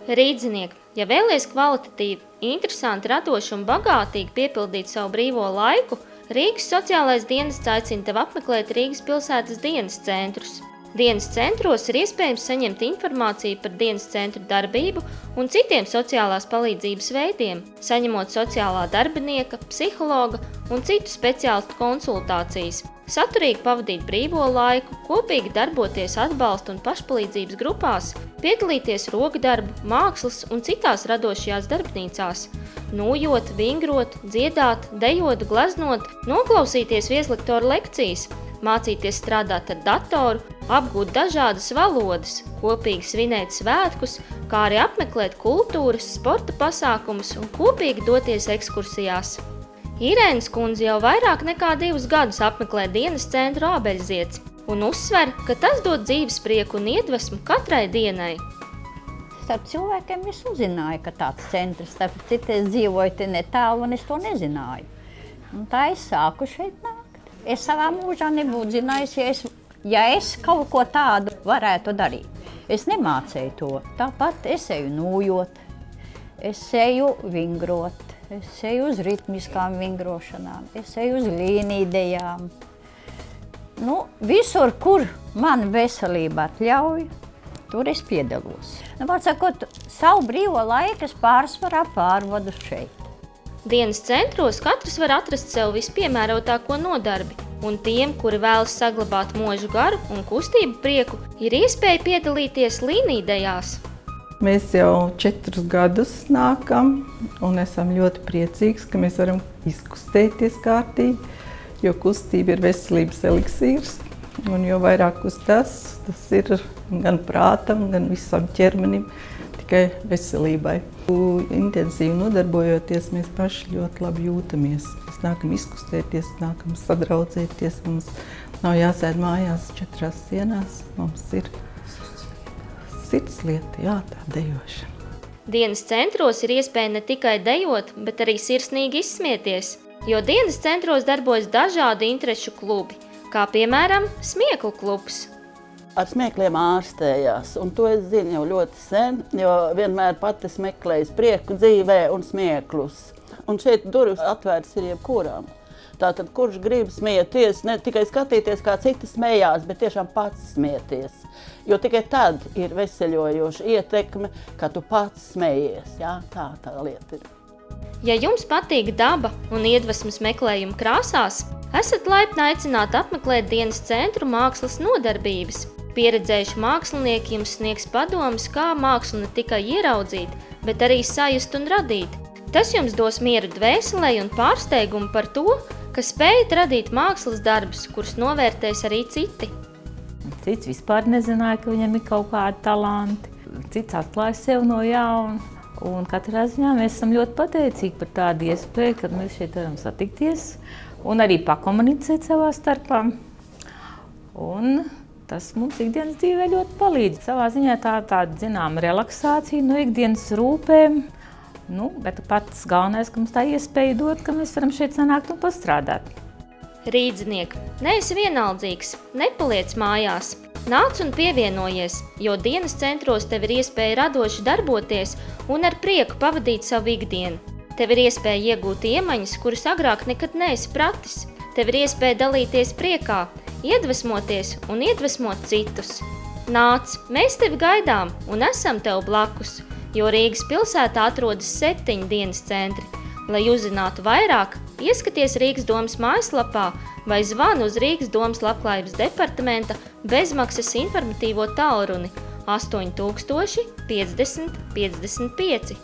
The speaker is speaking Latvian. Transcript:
Rīdzinieki, ja vēlies kvalitatīvi, interesanti, radoši un bagātīgi piepildīt savu brīvo laiku, Rīgas sociālais dienests aicina tev apmeklēt Rīgas pilsētas dienas centrus. Dienas centros ir iespējams saņemt informāciju par dienas centru darbību un citiem sociālās palīdzības veidiem, saņemot sociālā darbinieka, psihologa un citu speciālistu konsultācijas, saturīgi pavadīt brīvo laiku, kopīgi darboties atbalsta un pašpalīdzības grupās, piedalīties rokdarbu, mākslas un citās radošajās darbnīcās, nūjot, vingrot, dziedāt, dejot, gleznot, noklausīties vieslektoru lekcijas, mācīties strādāt ar datoru, apgūt dažādas valodas, kopīgi svinēt svētkus, kā arī apmeklēt kultūras, sporta pasākumus un kopīgi doties ekskursijās. Irēnas kundze jau vairāk nekā 2 gadus apmeklē dienas centru Ābeļzieds un uzsver, ka tas dod dzīves prieku un iedvesmu katrai dienai. Starp cilvēkiem es uzzināju, ka tāds centrs, starp citu es dzīvoju te netālu un es to nezināju. Un tā es sāku šeit nākt. Es savā mūžā nebūtu zinājusi, ja es kaut ko tādu varētu darīt. Es nemācēju to. Tāpat es eju nūjot, es eju vingrot, es eju uz ritmiskām vingrošanām, es eju uz līnīdejām. Visur, kur man veselība atļauj, tur es piedalos. Vārdsakot, savu brīvo laiku es pārsvarā pārvadu šeit. Dienas centros katrs var atrast sev vispiemērotāko nodarbi, un tiem, kuri vēlas saglabāt mūžu garu un kustību prieku, ir iespēja piedalīties līnīdejās. Mēs jau 4 gadus nākam un esam ļoti priecīgs, ka mēs varam izkustēties kārtīgi, jo kustība ir veselības eliksīrs, un jo vairāk kustās, tas ir gan prātam, gan visam ķermenim, tikai veselībai. Intensīvi nodarbojoties, mēs paši ļoti labi jūtamies. Mēs nākam izkustēties, nākam sadraudzēties, mums nav jāsēd mājās 4 sienās, mums ir sirdslieta, tā dejošana. Dienas centros ir iespēja ne tikai dejot, bet arī sirsnīgi izsmieties, jo dienas centros darbojas dažādi interešu klubi, kā piemēram smieklu klubs. Ar smiekliem ārstējās, un to es zinu jau ļoti sen, jo vienmēr pati meklēju prieku dzīvē un smieklus. Un šeit durvis atvērts ir jebkuram. Tātad, kurš grib smieties, ne tikai skatīties, kā citi smējās, bet tiešām pats smieties. Jo tikai tad ir veseļojoša ietekme, ka tu pats smejies. Tā lieta ir. Ja jums patīk daba un iedvesmas meklējuma krāsās, esat laipni aicināti apmeklēt dienas centru mākslas nodarbības. Pieredzējuši mākslinieki jums sniegs padomus, kā mākslu ne tikai ieraudzīt, bet arī sajust un radīt. Tas jums dos mieru dvēselē un pārsteigumu par to, ka spējat radīt mākslas darbus, kurus novērtēs arī citi. Cits vispār nezināja, ka viņam ir kaut kādi talanti. Cits atklāja sev no jauna. Un katrā ziņā mēs esam ļoti pateicīgi par tādu iespēju, kad mēs šeit varam satikties un arī pakomunicēt savā starpā. Un tas mums ikdienas dzīvē ļoti palīdz. Savā ziņā tāda zināma relaksācija no ikdienas rūpēm. Bet pats galvenais, ka mums tā iespēja dot, ka mēs varam šeit sanākt un pastrādāt. Rīdzinieki, neesi vienaldzīgs, nepaliec mājās. Nāc un pievienojies, jo dienas centros tev ir iespēja radoši darboties un ar prieku pavadīt savu ikdienu. Tev ir iespēja iegūt iemaņas, kuras agrāk nekad neesi pratis. Tev ir iespēja dalīties priekā, iedvesmoties un iedvesmot citus. Nāc, mēs tevi gaidām un esam tev blakus, jo Rīgas pilsētā atrodas 7 dienas centri. Lai uzzinātu vairāk, ieskaties Rīgas domas mājaslapā vai zvani uz Rīgas domas labklājības departamenta bezmaksas informatīvo tālruni 8000 50 55.